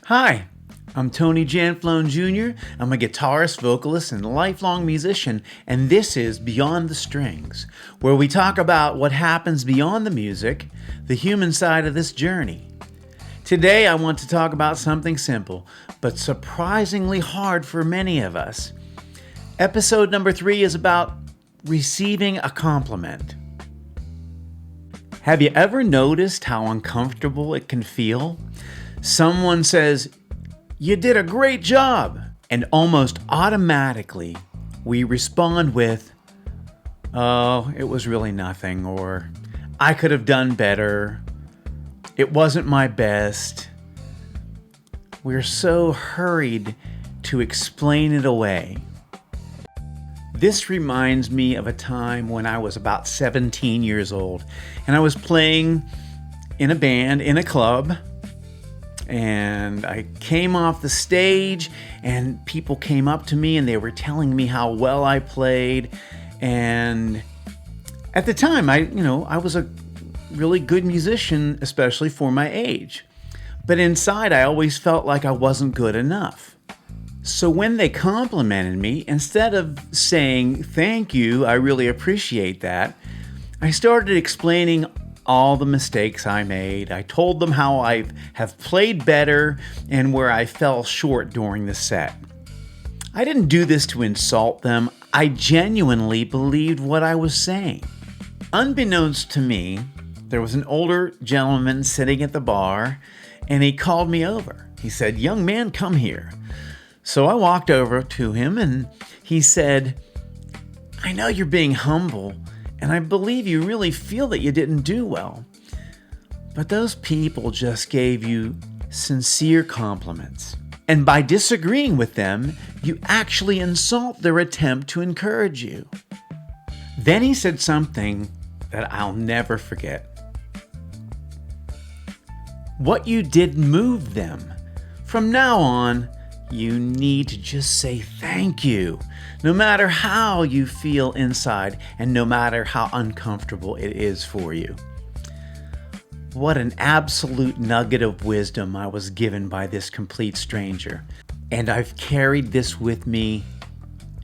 Hi, I'm Tony Janflone Jr. I'm a guitarist, vocalist, and lifelong musician, and this is Beyond the Strings, where we talk about what happens beyond the music, the human side of this journey. Today I want to talk about something simple, but surprisingly hard for many of us. Episode number 3 is about receiving a compliment. Have you ever noticed how uncomfortable it can feel? Someone says, "You did a great job," and almost automatically we respond with, "Oh, it was really nothing," or "I could have done better," "It wasn't my best." We're so hurried to explain it away. This reminds me of a time when I was about 17 years old, and I was playing in a band in a club. And I came off the stage and people came up to me and they were telling me how well I played. And at the time, I was a really good musician, especially for my age. But inside, I always felt like I wasn't good enough. So when they complimented me, instead of saying, "Thank you, I really appreciate that," I started explaining all the mistakes I made. I told them how I have played better and where I fell short during the set. I didn't do this to insult them. I genuinely believed what I was saying. Unbeknownst to me, there was an older gentleman sitting at the bar, and he called me over. He said, "Young man, come here." So I walked over to him and he said, "I know you're being humble, and I believe you really feel that you didn't do well. But those people just gave you sincere compliments. And by disagreeing with them, you actually insult their attempt to encourage you." Then he said something that I'll never forget. "What you did moved them. From now on, you need to just say thank you, no matter how you feel inside and no matter how uncomfortable it is for you." What an absolute nugget of wisdom I was given by this complete stranger, and I've carried this with me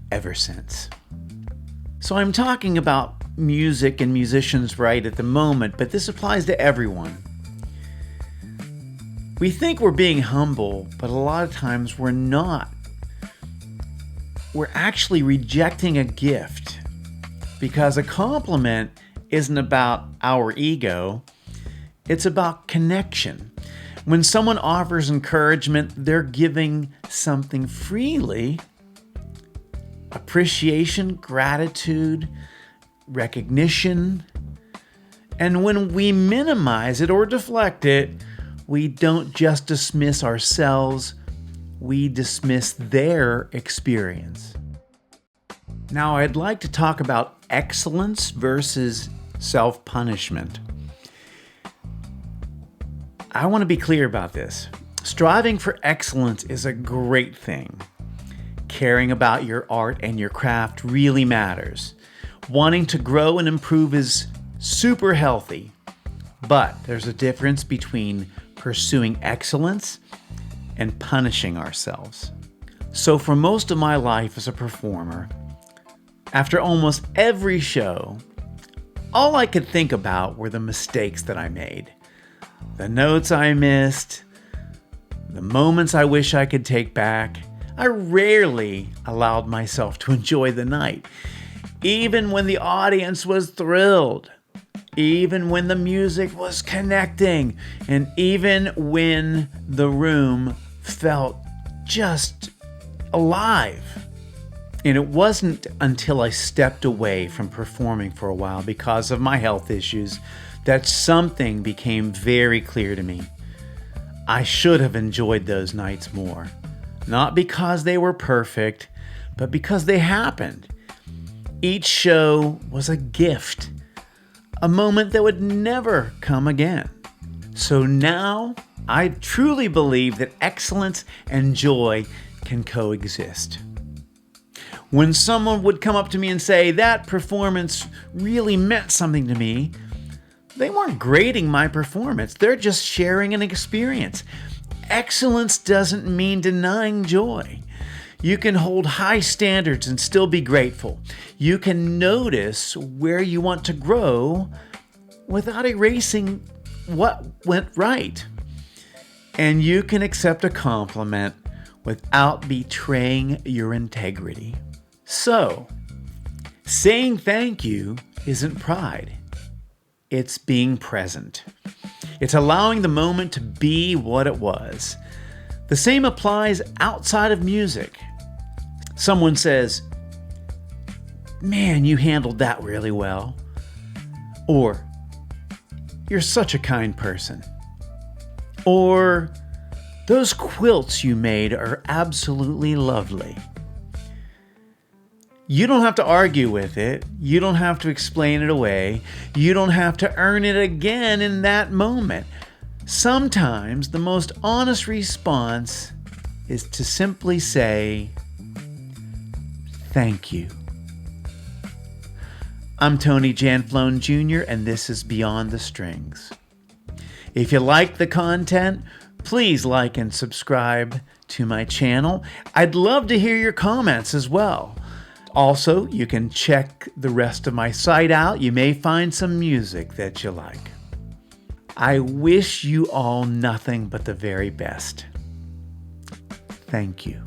ever since. So I'm talking about music and musicians right at the moment, but this applies to everyone. We think we're being humble, but a lot of times we're not. We're actually rejecting a gift because a compliment isn't about our ego, it's about connection. When someone offers encouragement, they're giving something freely: appreciation, gratitude, recognition. And when we minimize it or deflect it, we don't just dismiss ourselves, we dismiss their experience. Now, I'd like to talk about excellence versus self-punishment. I want to be clear about this. Striving for excellence is a great thing. Caring about your art and your craft really matters. Wanting to grow and improve is super healthy. But there's a difference between pursuing excellence and punishing ourselves. So for most of my life as a performer, after almost every show, all I could think about were the mistakes that I made, the notes I missed, the moments I wish I could take back. I rarely allowed myself to enjoy the night, even when the audience was thrilled. Even when the music was connecting, and even when the room felt just alive. And it wasn't until I stepped away from performing for a while because of my health issues that something became very clear to me. I should have enjoyed those nights more. Not because they were perfect, but because they happened. Each show was a gift. A moment that would never come again. So now, I truly believe that excellence and joy can coexist. When someone would come up to me and say, "That performance really meant something to me," they weren't grading my performance. They're just sharing an experience. excellence doesn't mean denying joy. You can hold high standards and still be grateful. You can notice where you want to grow without erasing what went right. And you can accept a compliment without betraying your integrity. So, saying thank you isn't pride. It's being present. It's allowing the moment to be what it was. The same applies outside of music. Someone says, "Man, you handled that really well." Or, "You're such a kind person." Or, "Those quilts you made are absolutely lovely." You don't have to argue with it. You don't have to explain it away. You don't have to earn it again in that moment. Sometimes the most honest response is to simply say, "Thank you." I'm Tony Janflone Jr., and this is Beyond the Strings. If you like the content, please like and subscribe to my channel. I'd love to hear your comments as well. Also, you can check the rest of my site out. You may find some music that you like. I wish you all nothing but the very best. Thank you.